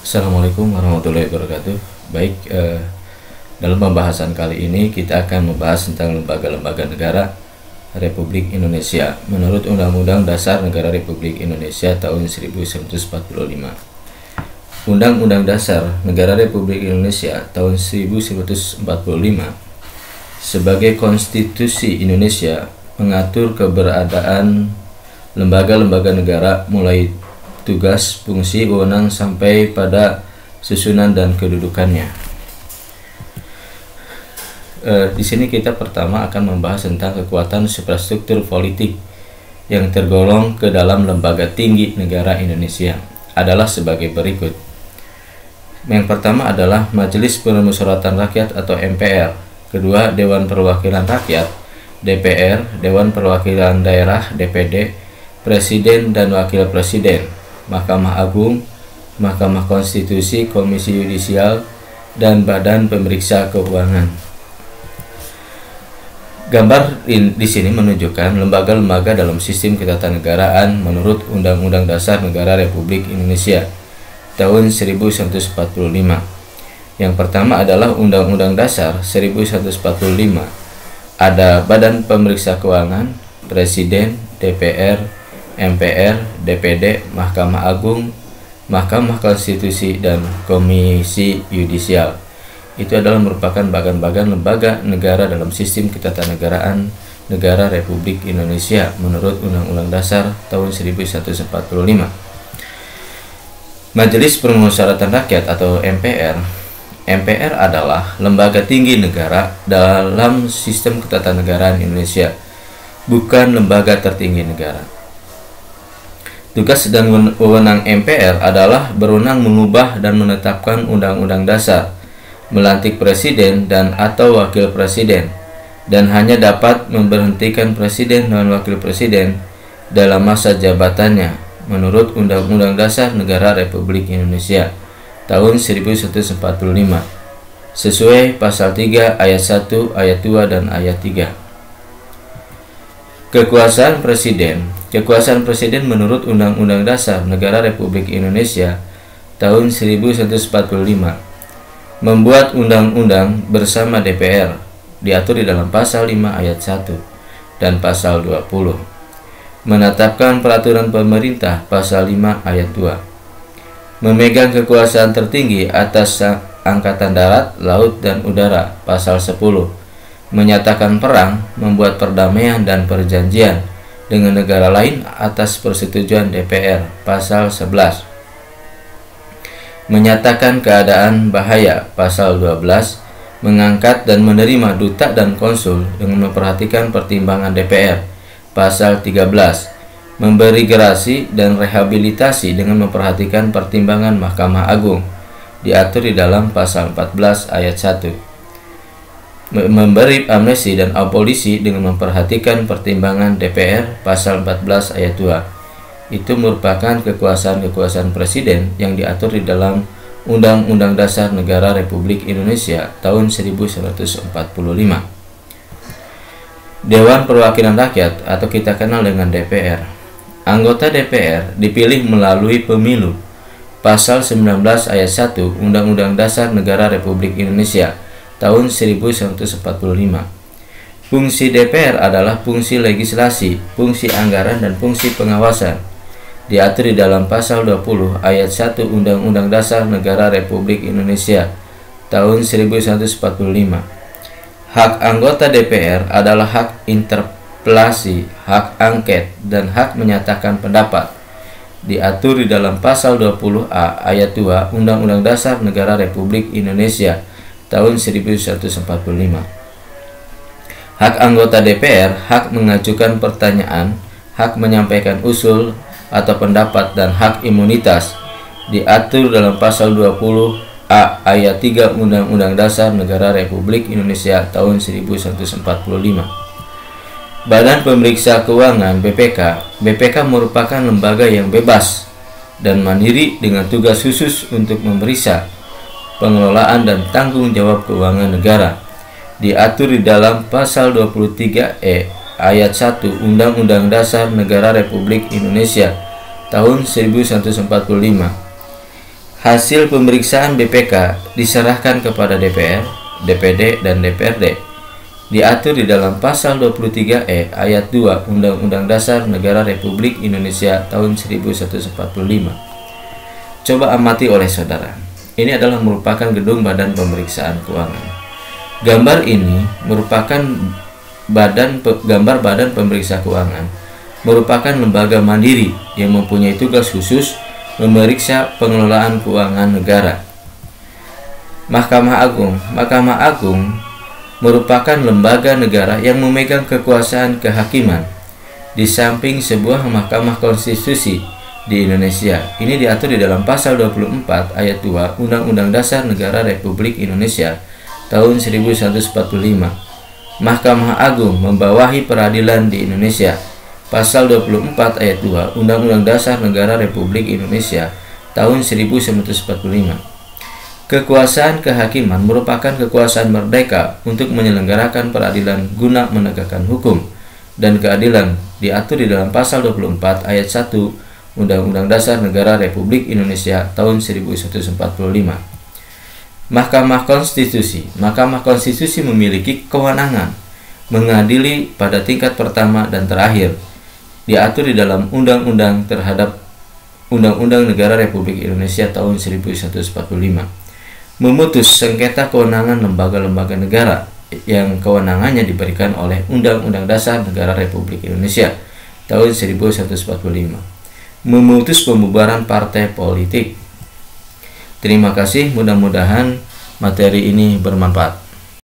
Assalamualaikum warahmatullahi wabarakatuh. Baik, dalam pembahasan kali ini kita akan membahas tentang lembaga-lembaga negara Republik Indonesia menurut Undang-Undang Dasar Negara Republik Indonesia tahun 1945. Undang-Undang Dasar Negara Republik Indonesia tahun 1945 sebagai konstitusi Indonesia mengatur keberadaan lembaga-lembaga negara mulai tugas, fungsi, wewenang sampai pada susunan dan kedudukannya. Di sini kita pertama akan membahas tentang kekuatan suprastruktur politik yang tergolong ke dalam lembaga tinggi negara Indonesia adalah sebagai berikut. Yang pertama adalah Majelis Permusyawaratan Rakyat atau MPR, kedua Dewan Perwakilan Rakyat DPR, Dewan Perwakilan Daerah DPD, Presiden dan Wakil Presiden, Mahkamah Agung, Mahkamah Konstitusi, Komisi Yudisial, dan Badan Pemeriksa Keuangan. Gambar di sini menunjukkan lembaga-lembaga dalam sistem ketatanegaraan menurut Undang-Undang Dasar Negara Republik Indonesia tahun 1945. Yang pertama adalah Undang-Undang Dasar 1945. Ada Badan Pemeriksa Keuangan, Presiden, DPR, MPR, DPD, Mahkamah Agung, Mahkamah Konstitusi, dan Komisi Yudisial. Itu adalah merupakan bagian-bagian lembaga negara dalam sistem ketatanegaraan negara Republik Indonesia menurut Undang-Undang Dasar tahun 1945. Majelis Permusyawaratan Rakyat atau MPR. MPR adalah lembaga tinggi negara dalam sistem ketatanegaraan Indonesia, bukan lembaga tertinggi negara. Tugas dan wewenang MPR adalah berwenang mengubah dan menetapkan undang-undang dasar, melantik presiden dan atau wakil presiden, dan hanya dapat memberhentikan presiden dan wakil presiden dalam masa jabatannya menurut Undang-Undang Dasar Negara Republik Indonesia tahun 1945 sesuai pasal 3 ayat 1, ayat 2, dan ayat 3. Kekuasaan Presiden. Kekuasaan Presiden menurut Undang-Undang Dasar Negara Republik Indonesia tahun 1945 membuat undang-undang bersama DPR, diatur di dalam pasal 5 ayat 1 dan pasal 20. Menetapkan peraturan pemerintah pasal 5 ayat 2. Memegang kekuasaan tertinggi atas angkatan darat, laut, dan udara pasal 10. Menyatakan perang, membuat perdamaian dan perjanjian dengan negara lain atas persetujuan DPR pasal 11. Menyatakan keadaan bahaya pasal 12. Mengangkat dan menerima duta dan konsul dengan memperhatikan pertimbangan DPR pasal 13. Memberi gerasi dan rehabilitasi dengan memperhatikan pertimbangan Mahkamah Agung, diatur di dalam pasal 14 ayat 1. Memberi amnesti dan abolisi dengan memperhatikan pertimbangan DPR pasal 14 ayat 2. Itu merupakan kekuasaan-kekuasaan presiden yang diatur di dalam Undang-Undang Dasar Negara Republik Indonesia tahun 1945. Dewan Perwakilan Rakyat atau kita kenal dengan DPR. Anggota DPR dipilih melalui pemilu pasal 19 ayat 1 Undang-Undang Dasar Negara Republik Indonesia tahun 1945. Fungsi DPR adalah fungsi legislasi, fungsi anggaran, dan fungsi pengawasan. Diatur di dalam pasal 20 ayat 1 Undang-Undang Dasar Negara Republik Indonesia tahun 1945. Hak anggota DPR adalah hak interpelasi, hak angket, dan hak menyatakan pendapat. Diatur di dalam pasal 20A ayat 2 Undang-Undang Dasar Negara Republik Indonesia tahun 1945. Hak anggota DPR, hak mengajukan pertanyaan, hak menyampaikan usul atau pendapat, dan hak imunitas diatur dalam pasal 20A ayat 3 Undang-Undang Dasar Negara Republik Indonesia tahun 1945. Badan Pemeriksa Keuangan (BPK). BPK merupakan lembaga yang bebas dan mandiri dengan tugas khusus untuk memeriksa pengelolaan dan tanggung jawab keuangan negara, diatur di dalam pasal 23E ayat 1 Undang-Undang Dasar Negara Republik Indonesia tahun 1945. Hasil pemeriksaan BPK diserahkan kepada DPR, DPD, dan DPRD. Diatur di dalam pasal 23E ayat 2 Undang-Undang Dasar Negara Republik Indonesia tahun 1145. Coba amati oleh saudara. Ini adalah merupakan gedung Badan Pemeriksaan Keuangan. Gambar ini merupakan gambar Badan Pemeriksa Keuangan, merupakan lembaga mandiri yang mempunyai tugas khusus memeriksa pengelolaan keuangan negara. Mahkamah Agung merupakan lembaga negara yang memegang kekuasaan kehakiman di samping sebuah mahkamah konstitusi di Indonesia. Ini diatur di dalam pasal 24 ayat 2 Undang-Undang Dasar Negara Republik Indonesia tahun 1145. Mahkamah Agung membawahi peradilan di Indonesia. Pasal 24 ayat 2 Undang-Undang Dasar Negara Republik Indonesia tahun 1945. Kekuasaan kehakiman merupakan kekuasaan merdeka untuk menyelenggarakan peradilan guna menegakkan hukum dan keadilan, diatur di dalam pasal 24 ayat 1 Undang-Undang Dasar Negara Republik Indonesia tahun 1145. Mahkamah Konstitusi memiliki kewenangan mengadili pada tingkat pertama dan terakhir, diatur di dalam Undang-Undang terhadap Undang-Undang Negara Republik Indonesia tahun 1145. Memutus sengketa kewenangan lembaga-lembaga negara yang kewenangannya diberikan oleh Undang-Undang Dasar Negara Republik Indonesia tahun 1145. Memutus pembubaran partai politik. Terima kasih, mudah-mudahan materi ini bermanfaat.